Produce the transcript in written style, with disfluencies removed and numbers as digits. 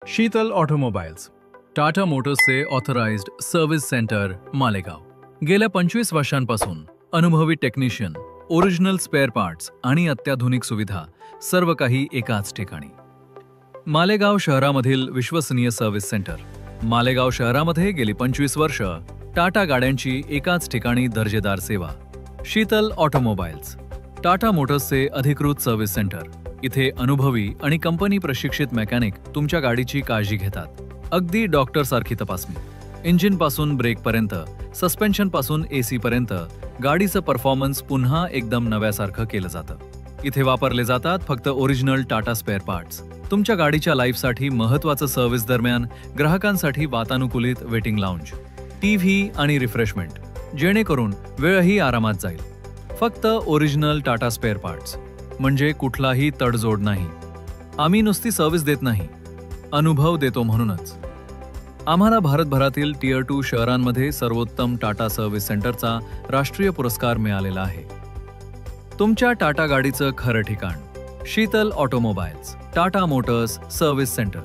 Sheetal automobiles, Tata मोटर्सचे authorised service centre Malegaon. गेल्या 25 वर्षांपासून अनुभवी टेक्निशियन, ओरिजिनल स्पेअर पार्ट्स आणि अत्याधुनिक सुविधा, सर्व काही एकाच ठिकाणी. मालेगाव शहरामधील विश्वसनीय सर्व्हिस सेंटर. मालेगाव शहरामध्ये गेली 25 वर्ष टाटा गाड्यांची एकाच ठिकाणी दर्जेदार सेवा. शीतल ऑटोमोबाईल्स, टाटा मोटर्सचे अधिकृत सर्व्हिस सेंटर. इथे अनुभवी आणि कंपनी प्रशिक्षित मेकॅनिक तुमच्या गाडीची काळजी घेतात. अगदी डॉक्टर सारखी तपासणी. इंजिन पासून ब्रेक पर्यंत, सस्पेन्शन पासून एसी पर्यंत गाडीचं परफॉर्मन्स पुन्हा एकदम नव्यासारखं केलं जातं. इथे वापरले जातात फक्त ओरिजिनल टाटा स्पेअर पार्ट्स. तुमच्या गाडीच्या लाईफसाठी महत्त्वाचं सर्व्हिस दरम्यान ग्राहकांसाठी वातानुकूलित वेटिंग लाऊंज, टीव्ही आणि रिफ्रेशमेंट, जेणेकरून वेळही आरामात जाईल. फक्त ओरिजिनल टाटा स्पेअर पार्ट्स, म्हणजे कुठलाही तडजोड नाही. आम्ही नुसती सर्व्हिस देत नाही, अनुभव देतो. म्हणूनच आम्हाला भारतभरातील टियर 2 शहरांमध्ये सर्वोत्तम टाटा सर्व्हिस सेंटरचा राष्ट्रीय पुरस्कार मिळालेला आहे. तुमच्या टाटा गाडीचं खरं ठिकाण Sheetal automobiles, Tata Motors service centre.